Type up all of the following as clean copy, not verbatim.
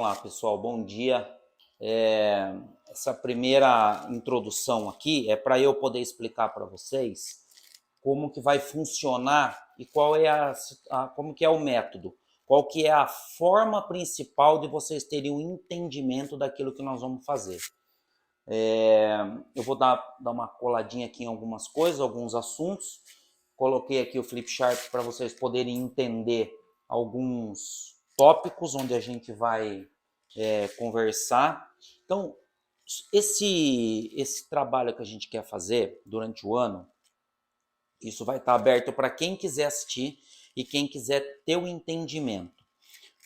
Olá pessoal, bom dia. Essa primeira introdução aqui é para eu poder explicar para vocês como que vai funcionar e qual é como que é o método, qual que é a forma principal de vocês terem um entendimento daquilo que nós vamos fazer. Eu vou dar uma coladinha aqui em algumas coisas, alguns assuntos. Coloquei aqui o flipchart para vocês poderem entender alguns tópicos onde a gente vai conversar. Então, esse trabalho que a gente quer fazer durante o ano, isso vai estar aberto para quem quiser assistir e quem quiser ter o entendimento.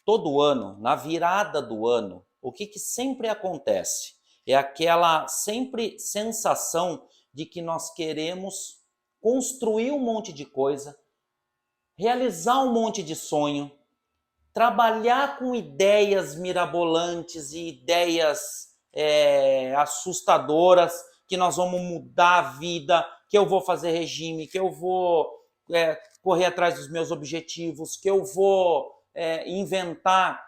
Todo ano, na virada do ano, o que sempre acontece? É aquela sempre sensação de que nós queremos construir um monte de coisa, realizar um monte de sonho, trabalhar com ideias mirabolantes e ideias assustadoras, que nós vamos mudar a vida, que eu vou fazer regime, que eu vou correr atrás dos meus objetivos, que eu vou inventar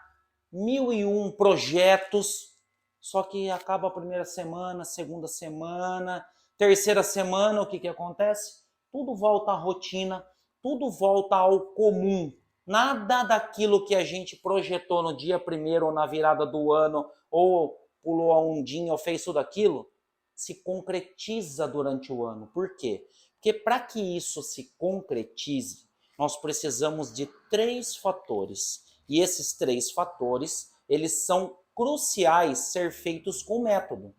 1001 projetos, só que acaba a primeira semana, segunda semana, terceira semana, o que acontece? Tudo volta à rotina, tudo volta ao comum. Nada daquilo que a gente projetou no dia primeiro ou na virada do ano, ou pulou a ondinha ou fez tudo aquilo, se concretiza durante o ano. Por quê? Porque para que isso se concretize, nós precisamos de 3 fatores. E esses 3 fatores, eles são cruciais ser feitos com método.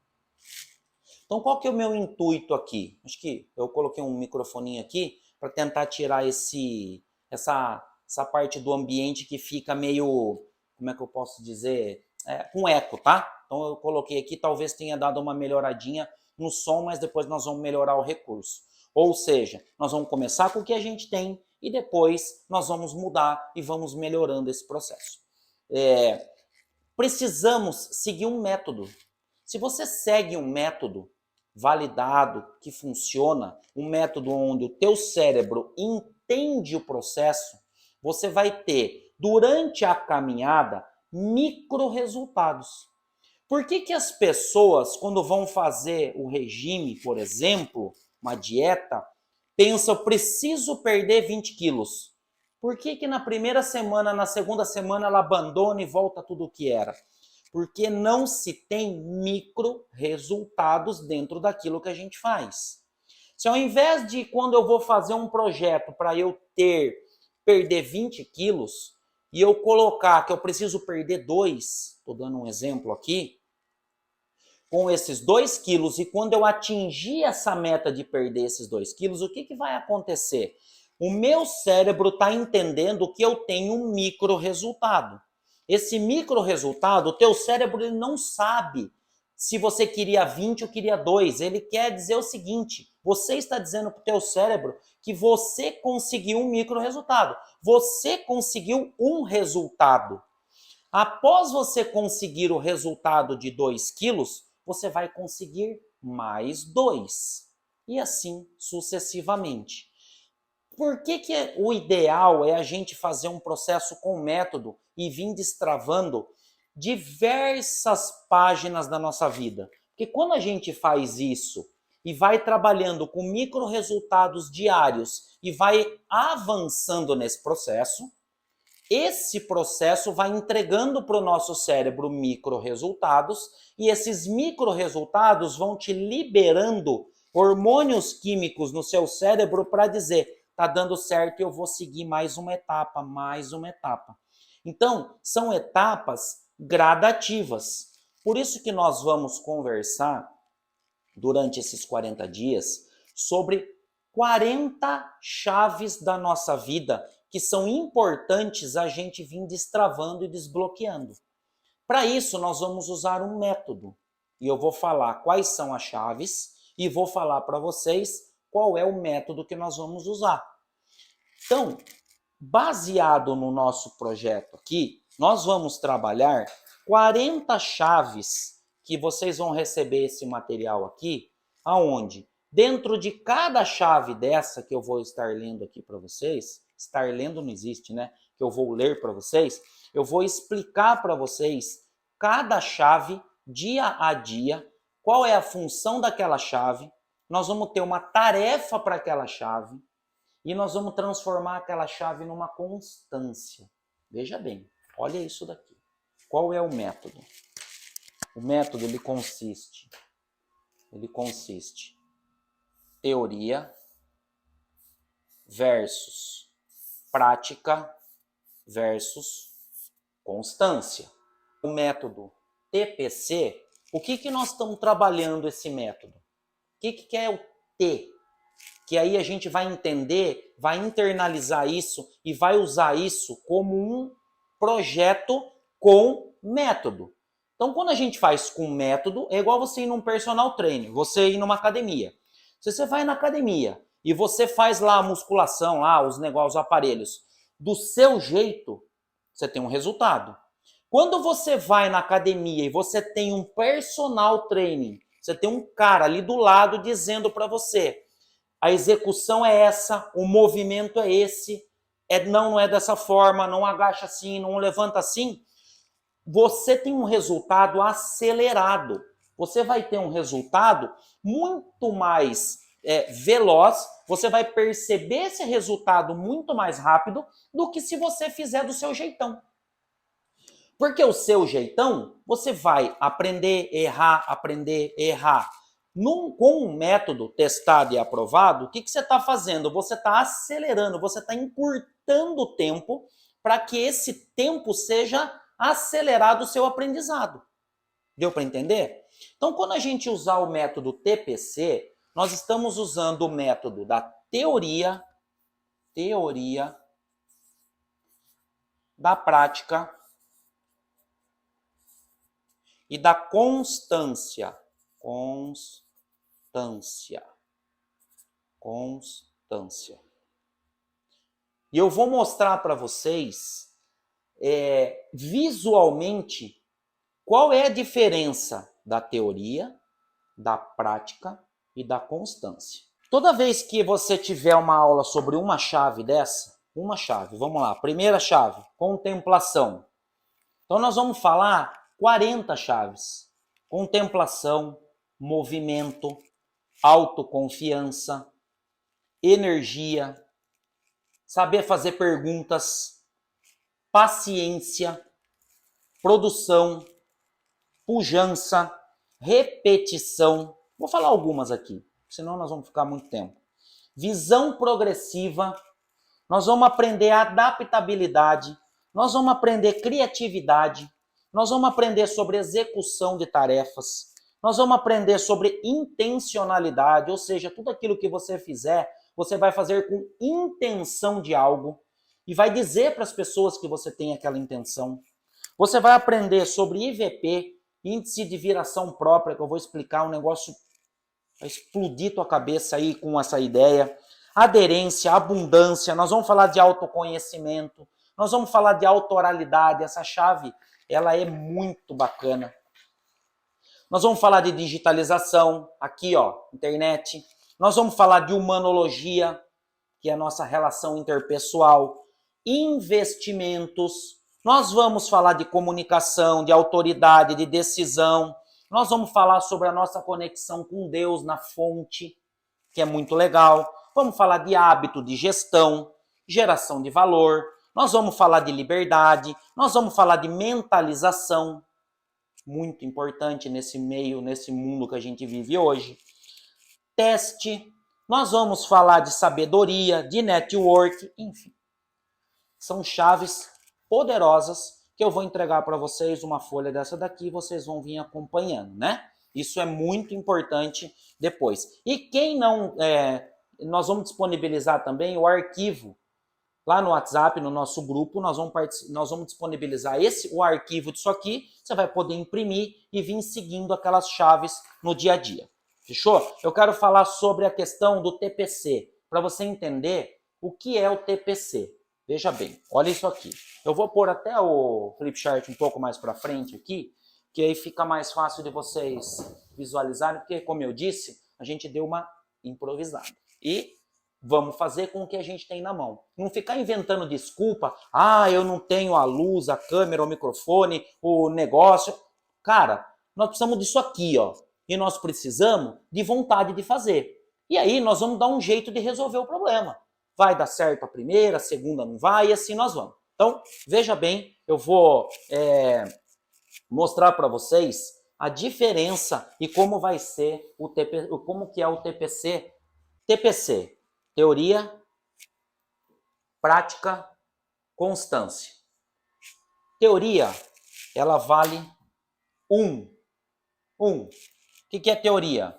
Então, qual que é o meu intuito aqui? Acho que eu coloquei um microfoninho aqui para tentar tirar essa parte do ambiente que fica meio, como é que eu posso dizer, com eco, tá? Então eu coloquei aqui, talvez tenha dado uma melhoradinha no som, mas depois nós vamos melhorar o recurso. Ou seja, nós vamos começar com o que a gente tem e depois nós vamos mudar e vamos melhorando esse processo. Precisamos seguir um método. Se você segue um método validado, que funciona, um método onde o teu cérebro entende o processo, você vai ter, durante a caminhada, micro resultados. Por que as pessoas, quando vão fazer o regime, por exemplo, uma dieta, pensam, preciso perder 20 quilos? Por que na primeira semana, na segunda semana, ela abandona e volta tudo o que era? Porque não se tem micro resultados dentro daquilo que a gente faz. Se ao invés de, quando eu vou fazer um projeto para eu perder 20 quilos, e eu colocar que eu preciso perder 2, estou dando um exemplo aqui, com esses 2 quilos, e quando eu atingir essa meta de perder esses 2 quilos, o que vai acontecer? O meu cérebro está entendendo que eu tenho um micro resultado. Esse micro resultado, o teu cérebro ele não sabe se você queria 20 ou queria 2. Ele quer dizer o seguinte, você está dizendo para o teu cérebro que você conseguiu um micro resultado. Você conseguiu um resultado. Após você conseguir o resultado de 2 quilos, você vai conseguir mais 2. E assim sucessivamente. Por que o ideal é a gente fazer um processo com método e vir destravando diversas páginas da nossa vida? Porque quando a gente faz isso e vai trabalhando com micro resultados diários e vai avançando nesse processo, esse processo vai entregando para o nosso cérebro micro resultados e esses micro resultados vão te liberando hormônios químicos no seu cérebro para dizer, tá dando certo, eu vou seguir mais uma etapa, mais uma etapa. Então, são etapas gradativas. Por isso que nós vamos conversar durante esses 40 dias sobre 40 chaves da nossa vida que são importantes a gente vir destravando e desbloqueando. Para isso, nós vamos usar um método. E eu vou falar quais são as chaves e vou falar para vocês qual é o método que nós vamos usar. Então, baseado no nosso projeto aqui, nós vamos trabalhar 40 chaves que vocês vão receber esse material aqui, aonde dentro de cada chave dessa que eu vou estar lendo aqui para vocês, estar lendo não existe, né? Que eu vou ler para vocês, eu vou explicar para vocês cada chave, dia a dia, qual é a função daquela chave, nós vamos ter uma tarefa para aquela chave e nós vamos transformar aquela chave numa constância. Veja bem, olha isso daqui. Qual é o método? O método ele consiste teoria versus prática versus constância. O método TPC, o que nós estamos trabalhando esse método? O que é o T? Que aí a gente vai entender, vai internalizar isso e vai usar isso como um projeto com método. Então, quando a gente faz com método, é igual você ir num personal trainer, você ir numa academia. Se você vai na academia e você faz lá a musculação, lá os negócios, os aparelhos, do seu jeito, você tem um resultado. Quando você vai na academia e você tem um personal training, você tem um cara ali do lado dizendo para você, a execução é essa, o movimento é esse, não é dessa forma, não agacha assim, não levanta assim, você tem um resultado acelerado. Você vai ter um resultado muito mais veloz, você vai perceber esse resultado muito mais rápido do que se você fizer do seu jeitão. Porque o seu jeitão, você vai aprender, errar. Com um método testado e aprovado, o que você está fazendo? Você está acelerando, você está encurtando o tempo para que esse tempo seja acelerado o seu aprendizado. Deu para entender? Então, quando a gente usar o método TPC, nós estamos usando o método da teoria, da prática e da constância. Constância. E eu vou mostrar para vocês visualmente qual é a diferença da teoria, da prática e da constância. Toda vez que você tiver uma aula sobre uma chave dessa, uma chave, vamos lá, primeira chave, contemplação. Então nós vamos falar 40 chaves. Contemplação, movimento, autoconfiança, energia, saber fazer perguntas, paciência, produção, pujança, repetição. Vou falar algumas aqui, senão nós vamos ficar muito tempo. Visão progressiva, nós vamos aprender adaptabilidade, nós vamos aprender criatividade, nós vamos aprender sobre execução de tarefas, nós vamos aprender sobre intencionalidade, ou seja, tudo aquilo que você fizer, você vai fazer com intenção de algo e vai dizer para as pessoas que você tem aquela intenção. Você vai aprender sobre IVP, índice de viração própria, que eu vou explicar um negócio, vai explodir tua cabeça aí com essa ideia. Aderência, abundância, nós vamos falar de autoconhecimento, nós vamos falar de autoralidade, essa chave, ela é muito bacana. Nós vamos falar de digitalização, aqui ó, internet. Nós vamos falar de humanologia, que é a nossa relação interpessoal, investimentos. Nós vamos falar de comunicação, de autoridade, de decisão. Nós vamos falar sobre a nossa conexão com Deus na fonte, que é muito legal. Vamos falar de hábito, de gestão, geração de valor. Nós vamos falar de liberdade. Nós vamos falar de mentalização, muito importante nesse meio, nesse mundo que a gente vive hoje. Teste. Nós vamos falar de sabedoria, de network, enfim. São chaves poderosas que eu vou entregar para vocês uma folha dessa daqui e vocês vão vir acompanhando, né? Isso é muito importante depois. E quem não... nós vamos disponibilizar também o arquivo lá no WhatsApp, no nosso grupo, nós vamos disponibilizar o arquivo disso aqui, você vai poder imprimir e vir seguindo aquelas chaves no dia a dia. Fechou? Eu quero falar sobre a questão do TPC, para você entender o que é o TPC. Veja bem, olha isso aqui. Eu vou pôr até o flipchart um pouco mais para frente aqui, que aí fica mais fácil de vocês visualizarem, porque, como eu disse, a gente deu uma improvisada. E vamos fazer com o que a gente tem na mão. Não ficar inventando desculpa. Ah, eu não tenho a luz, a câmera, o microfone, o negócio. Cara, nós precisamos disso aqui, ó. E nós precisamos de vontade de fazer. E aí nós vamos dar um jeito de resolver o problema. Vai dar certo a primeira, a segunda não vai, e assim nós vamos. Então, veja bem, eu vou mostrar para vocês a diferença e como vai ser como que é o TPC. TPC, teoria, prática, constância. Teoria, ela vale 1. O que é teoria?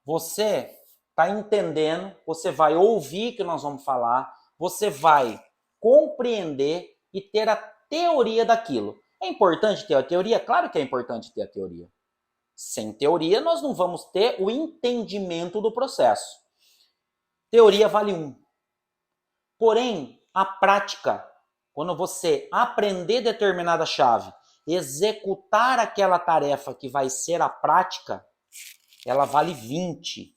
Você está entendendo, você vai ouvir o que nós vamos falar, você vai compreender e ter a teoria daquilo. É importante ter a teoria? Claro que é importante ter a teoria. Sem teoria, nós não vamos ter o entendimento do processo. Teoria vale 1. Porém, a prática, quando você aprender determinada chave, executar aquela tarefa que vai ser a prática, ela vale 20.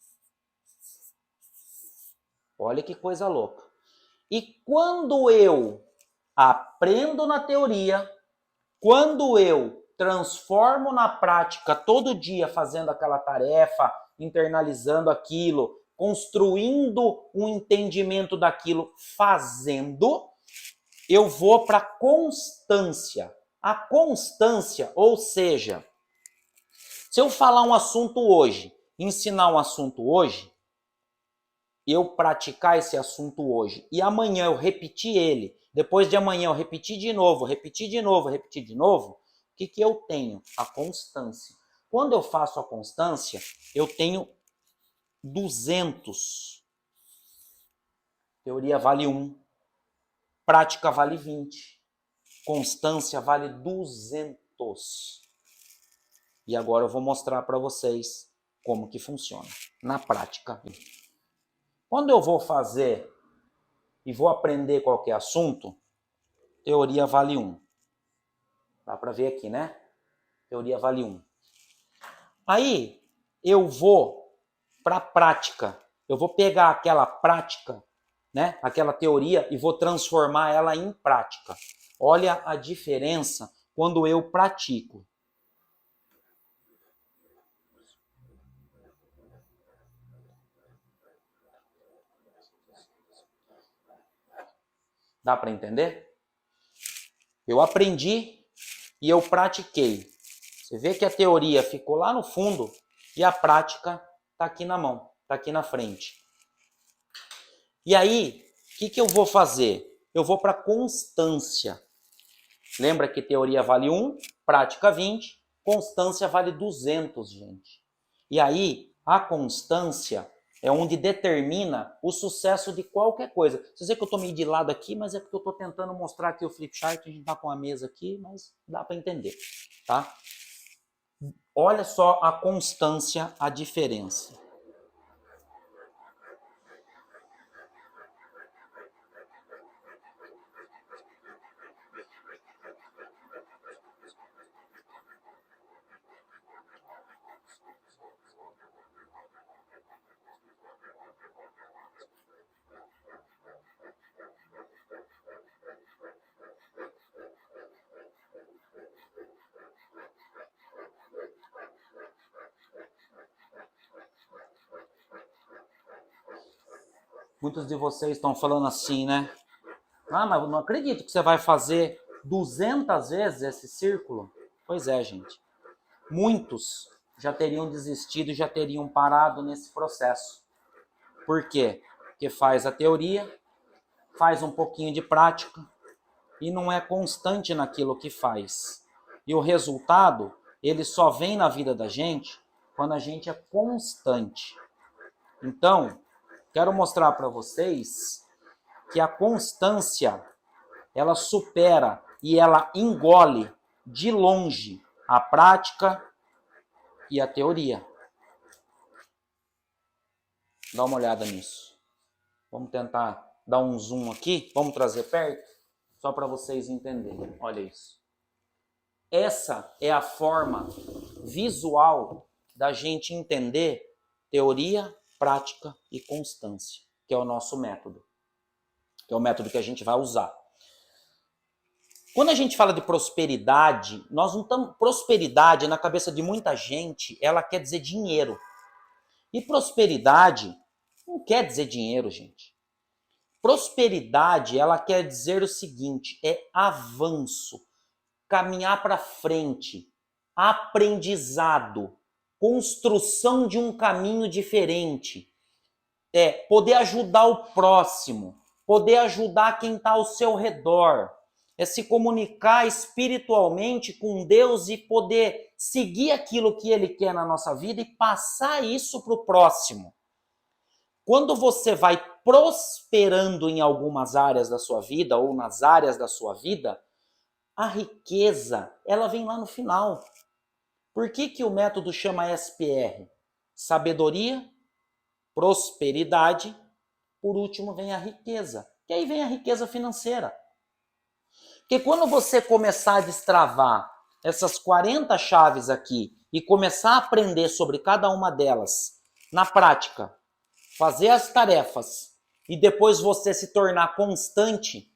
Olha que coisa louca. E quando eu aprendo na teoria, quando eu transformo na prática todo dia fazendo aquela tarefa, internalizando aquilo, construindo um entendimento daquilo, fazendo, eu vou para constância. A constância, ou seja, se eu falar um assunto hoje, ensinar um assunto hoje, eu praticar esse assunto hoje e amanhã eu repetir ele, depois de amanhã eu repetir de novo, repetir de novo, repetir de novo, o que eu tenho? A constância. Quando eu faço a constância, eu tenho 200. Teoria vale 1, prática vale 20, constância vale 200. E agora eu vou mostrar para vocês como que funciona na prática. Quando eu vou fazer e vou aprender qualquer assunto, teoria vale 1. Dá para ver aqui, né? Teoria vale 1. Aí eu vou para a prática. Eu vou pegar aquela prática, né? Aquela teoria e vou transformar ela em prática. Olha a diferença quando eu pratico. Dá para entender? Eu aprendi e eu pratiquei. Você vê que a teoria ficou lá no fundo e a prática está aqui na mão, está aqui na frente. E aí, o que eu vou fazer? Eu vou para constância. Lembra que teoria vale 1, prática 20, constância vale 200, gente. E aí, a constância é onde determina o sucesso de qualquer coisa. Vocês veem que eu estou meio de lado aqui, mas é porque eu estou tentando mostrar aqui o flipchart, a gente está com a mesa aqui, mas dá para entender, tá? Olha só a constância, a diferença. Muitos de vocês estão falando assim, né? Ah, mas eu não acredito que você vai fazer 200 vezes esse círculo. Pois é, gente. Muitos já teriam desistido, já teriam parado nesse processo. Por quê? Porque faz a teoria, faz um pouquinho de prática e não é constante naquilo que faz. E o resultado, ele só vem na vida da gente quando a gente é constante. Então, quero mostrar para vocês que a constância, ela supera e ela engole de longe a prática e a teoria. Dá uma olhada nisso. Vamos tentar dar um zoom aqui, vamos trazer perto, só para vocês entenderem. Olha isso. Essa é a forma visual da gente entender teoria, prática e constância, que é o nosso método. Que é o método que a gente vai usar. Quando a gente fala de prosperidade, nós não estamos. Prosperidade, na cabeça de muita gente, ela quer dizer dinheiro. E prosperidade não quer dizer dinheiro, gente. Prosperidade, ela quer dizer o seguinte: é avanço, caminhar para frente, aprendizado, construção de um caminho diferente, poder ajudar o próximo, poder ajudar quem está ao seu redor, é se comunicar espiritualmente com Deus e poder seguir aquilo que Ele quer na nossa vida e passar isso para o próximo. Quando você vai prosperando em algumas áreas da sua vida ou nas áreas da sua vida, a riqueza, ela vem lá no final. Por que o método chama SPR? Sabedoria, prosperidade, por último vem a riqueza. Que aí vem a riqueza financeira. Porque quando você começar a destravar essas 40 chaves aqui e começar a aprender sobre cada uma delas na prática, fazer as tarefas e depois você se tornar constante,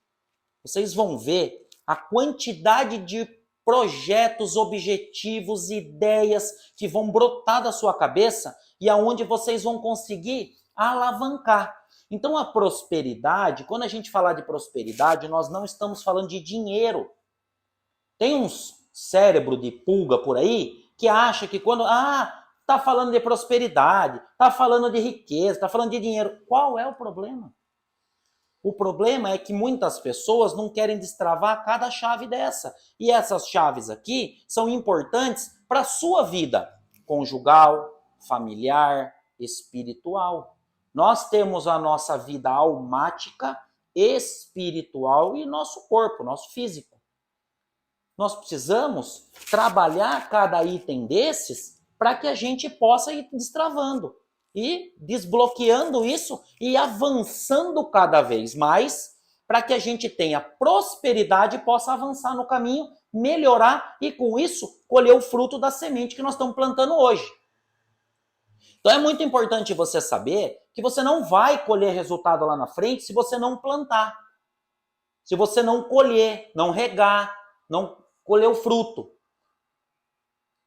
vocês vão ver a quantidade de projetos, objetivos, ideias que vão brotar da sua cabeça e aonde vocês vão conseguir alavancar. Então a prosperidade, quando a gente falar de prosperidade, nós não estamos falando de dinheiro. Tem uns cérebro de pulga por aí que acha que quando tá falando de prosperidade, tá falando de riqueza, tá falando de dinheiro, qual é o problema? O problema é que muitas pessoas não querem destravar cada chave dessa. E essas chaves aqui são importantes para a sua vida conjugal, familiar, espiritual. Nós temos a nossa vida almática, espiritual e nosso corpo, nosso físico. Nós precisamos trabalhar cada item desses para que a gente possa ir destravando e desbloqueando isso e avançando cada vez mais para que a gente tenha prosperidade e possa avançar no caminho, melhorar e com isso colher o fruto da semente que nós estamos plantando hoje. Então é muito importante você saber que você não vai colher resultado lá na frente se você não plantar. Se você não colher, não regar, não colher o fruto.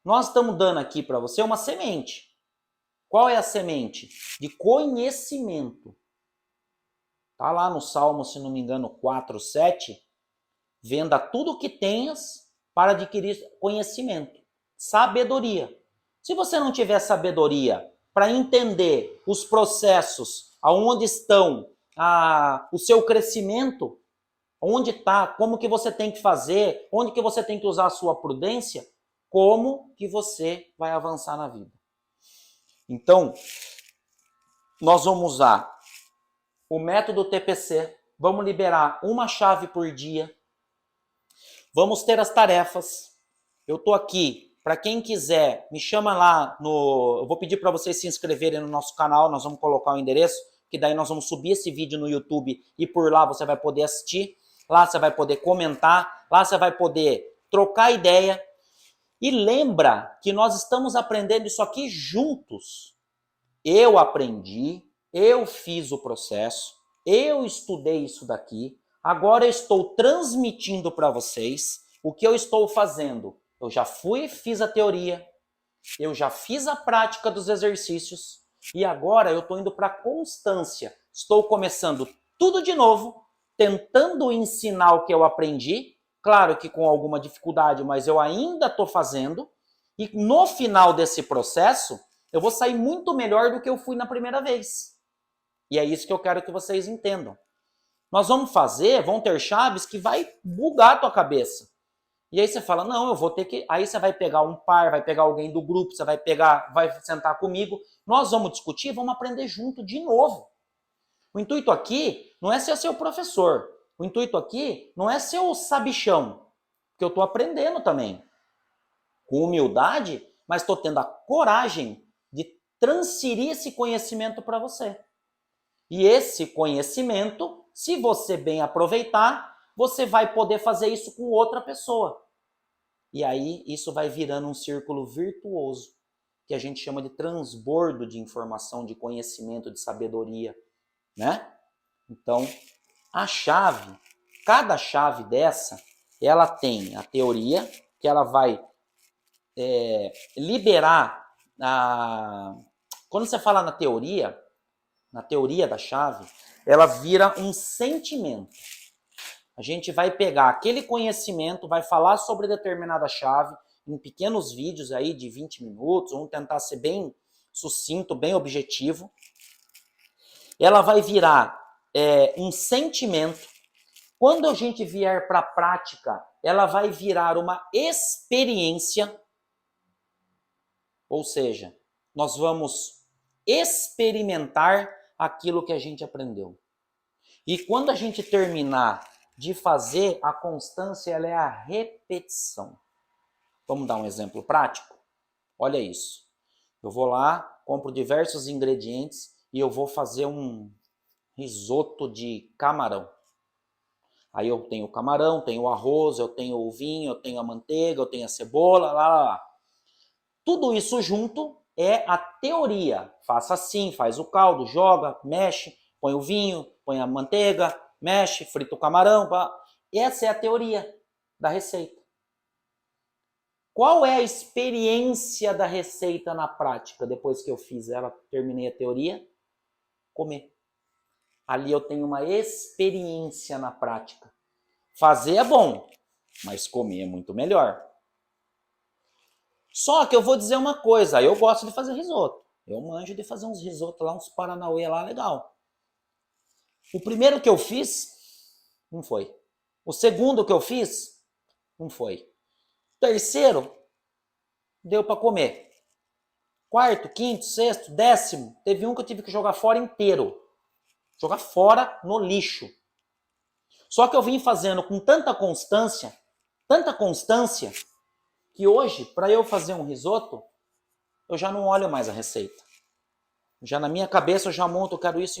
Nós estamos dando aqui para você uma semente. Qual é a semente? De conhecimento. Está lá no Salmo, se não me engano, 4:7. Venda tudo o que tenhas para adquirir conhecimento. Sabedoria. Se você não tiver sabedoria para entender os processos, aonde estão o seu crescimento, onde está, como que você tem que fazer, onde que você tem que usar a sua prudência, como que você vai avançar na vida. Então, nós vamos usar o método TPC, vamos liberar uma chave por dia, vamos ter as tarefas. Eu estou aqui, para quem quiser, me chama lá eu vou pedir para vocês se inscreverem no nosso canal, nós vamos colocar o endereço, que daí nós vamos subir esse vídeo no YouTube e por lá você vai poder assistir, lá você vai poder comentar, lá você vai poder trocar ideia. E lembra que nós estamos aprendendo isso aqui juntos. Eu aprendi, eu fiz o processo, eu estudei isso daqui, agora eu estou transmitindo para vocês o que eu estou fazendo. Eu já fui e fiz a teoria, eu já fiz a prática dos exercícios e agora eu estou indo para a constância. Estou começando tudo de novo, tentando ensinar o que eu aprendi, claro que com alguma dificuldade, mas eu ainda estou fazendo, e no final desse processo, eu vou sair muito melhor do que eu fui na primeira vez. E é isso que eu quero que vocês entendam. Nós vão ter chaves que vai bugar a tua cabeça. E aí você fala, não, eu vou ter que... Aí você vai pegar um par, vai pegar alguém do grupo, você vai sentar comigo, nós vamos discutir, vamos aprender junto de novo. O intuito aqui não é ser seu professor. O intuito aqui não é ser o sabichão, que eu estou aprendendo também. Com humildade, mas estou tendo a coragem de transferir esse conhecimento para você. E esse conhecimento, se você bem aproveitar, você vai poder fazer isso com outra pessoa. E aí isso vai virando um círculo virtuoso, que a gente chama de transbordo de informação, de conhecimento, de sabedoria, né? Então, a chave, cada chave dessa, ela tem a teoria, que ela vai liberar quando você fala na teoria da chave, ela vira um sentimento. A gente vai pegar aquele conhecimento, vai falar sobre determinada chave em pequenos vídeos aí de 20 minutos, vamos tentar ser bem sucinto, bem objetivo. Ela vai virar um sentimento. Quando a gente vier para a prática, ela vai virar uma experiência. Ou seja, nós vamos experimentar aquilo que a gente aprendeu. E quando a gente terminar de fazer, a constância ela é a repetição. Vamos dar um exemplo prático? Olha isso. Eu vou lá, compro diversos ingredientes e eu vou fazer um risoto de camarão. Aí eu tenho o camarão, tenho o arroz, eu tenho o vinho, eu tenho a manteiga, eu tenho a cebola, lá. Tudo isso junto é a teoria. Faça assim, faz o caldo, joga, mexe, põe o vinho, põe a manteiga, mexe, frita o camarão. Essa é a teoria da receita. Qual é a experiência da receita na prática? Depois que eu fiz ela, terminei a teoria, comer. Ali eu tenho uma experiência na prática. Fazer é bom, mas comer é muito melhor. Só que eu vou dizer uma coisa, eu gosto de fazer risoto. Eu manjo de fazer uns risotos lá, uns paranauê lá, legal. O primeiro que eu fiz, não foi. O segundo que eu fiz, não foi. Terceiro, deu para comer. Quarto, quinto, sexto, décimo, teve um que eu tive que jogar fora inteiro. Jogar fora no lixo. Só que eu vim fazendo com tanta constância, que hoje, para eu fazer um risoto, eu já não olho mais a receita. Já na minha cabeça eu já monto, eu quero isso,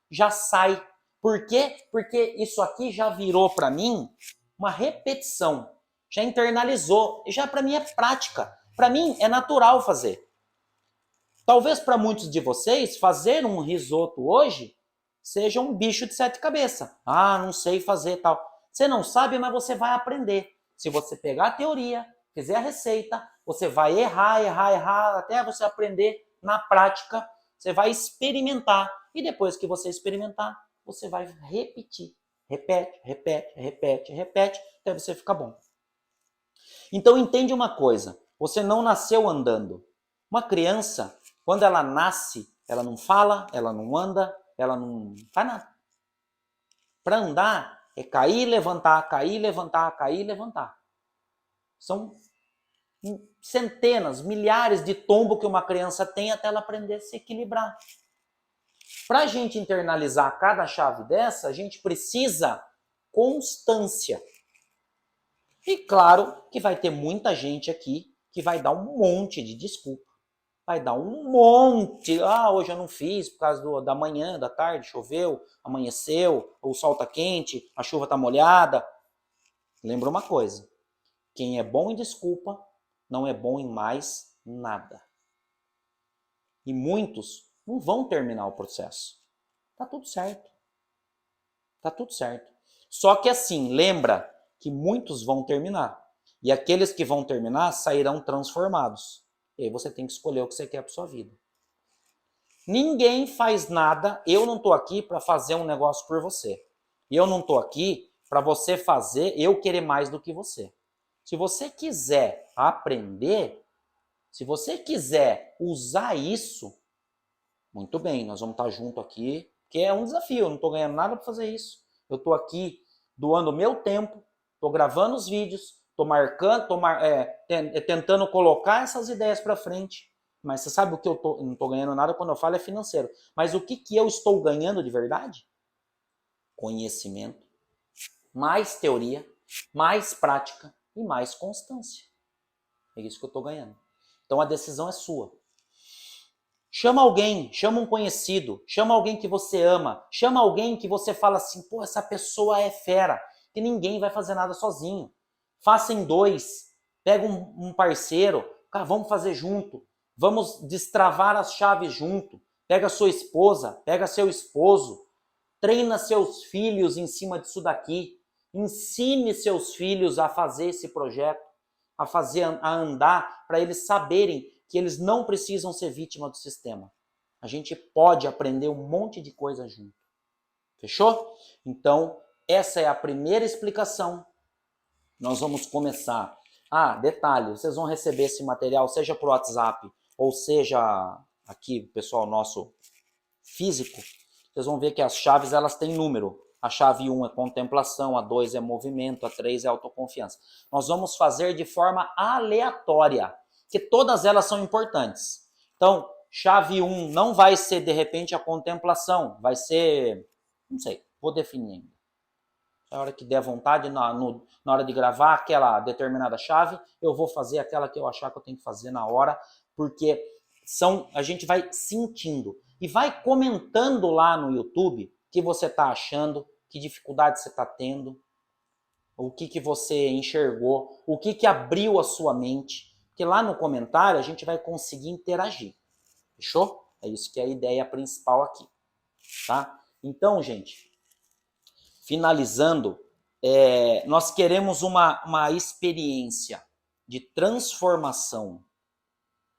já sai. Por quê? Porque isso aqui já virou para mim uma repetição. Já internalizou. Já para mim é prática. Para mim é natural fazer. Talvez para muitos de vocês, fazer um risoto hoje seja um bicho de 7 cabeças. Ah, não sei fazer tal. Você não sabe, mas você vai aprender. Se você pegar a teoria, fizer a receita, você vai errar, até você aprender na prática. Você vai experimentar. E depois que você experimentar, você vai repetir. Repete, até você ficar bom. Então entende uma coisa. Você não nasceu andando. Uma criança, quando ela nasce, ela não fala, ela não anda, ela não faz nada. Para andar é cair, levantar, cair, levantar, cair, levantar. São centenas, milhares de tombos que uma criança tem até ela aprender a se equilibrar. Para a gente internalizar cada chave dessa, a gente precisa constância. E claro que vai ter muita gente aqui que vai dar um monte de desculpa. Vai dar um monte. Ah, hoje eu não fiz por causa da manhã, da tarde, choveu, amanheceu, o sol tá quente, a chuva tá molhada. Lembra uma coisa, quem é bom em desculpa não é bom em mais nada. E muitos não vão terminar o processo. Tá tudo certo. Tá tudo certo. Só que assim, lembra que muitos vão terminar. E aqueles que vão terminar sairão transformados. E aí você tem que escolher o que você quer para sua vida. Ninguém faz nada, eu não estou aqui para fazer um negócio por você. Eu não estou aqui para você fazer, eu querer mais do que você. Se você quiser aprender, se você quiser usar isso, muito bem, nós vamos estar junto aqui, que é um desafio, eu não estou ganhando nada para fazer isso. Eu estou aqui doando o meu tempo, estou gravando os vídeos, estou marcando, tentando colocar essas ideias para frente. Mas você sabe o que eu não estou ganhando nada quando eu falo é financeiro. Mas o que eu estou ganhando de verdade? Conhecimento, mais teoria, mais prática e mais constância. É isso que eu estou ganhando. Então a decisão é sua. Chama alguém, chama um conhecido, chama alguém que você ama, chama alguém que você fala assim, pô, essa pessoa é fera, que ninguém vai fazer nada sozinho. Faça em dois, pega um parceiro, cara, vamos fazer junto, vamos destravar as chaves junto, pega sua esposa, pega seu esposo, treina seus filhos em cima disso daqui, Ensine seus filhos a fazer esse projeto, a andar, para eles saberem que eles não precisam ser vítima do sistema. A gente pode aprender um monte de coisa junto. Fechou? Então, essa é a primeira explicação. Nós vamos começar. Detalhe, vocês vão receber esse material, seja por WhatsApp, ou seja aqui, pessoal nosso físico. Vocês vão ver que as chaves, elas têm número. A chave 1 é contemplação, a 2 é movimento, a 3 é autoconfiança. Nós vamos fazer de forma aleatória, que todas elas são importantes. Então, chave 1 não vai ser, de repente, a contemplação, vai ser, não sei, vou definir ainda. Na hora que der vontade, na hora de gravar aquela determinada chave, eu vou fazer aquela que eu achar que eu tenho que fazer na hora, porque a gente vai sentindo. E vai comentando lá no YouTube o que você está achando, que dificuldade você está tendo, o que você enxergou, o que abriu a sua mente. Porque lá no comentário a gente vai conseguir interagir. Fechou? É isso que é a ideia principal aqui. Tá? Então, gente, finalizando, nós queremos uma experiência de transformação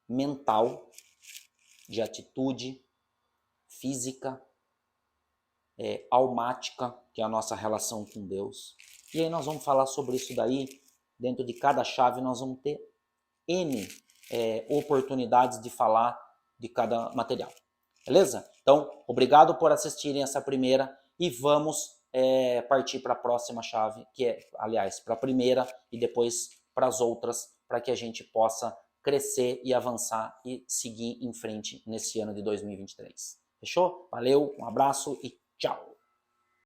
mental, de atitude, física, almática, que é a nossa relação com Deus. E aí nós vamos falar sobre isso daí. Dentro de cada chave nós vamos ter N oportunidades de falar de cada material. Beleza? Então, obrigado por assistirem essa primeira e vamos partir para a próxima chave, que é, aliás, para a primeira e depois para as outras, para que a gente possa crescer e avançar e seguir em frente nesse ano de 2023. Fechou? Valeu, um abraço e tchau!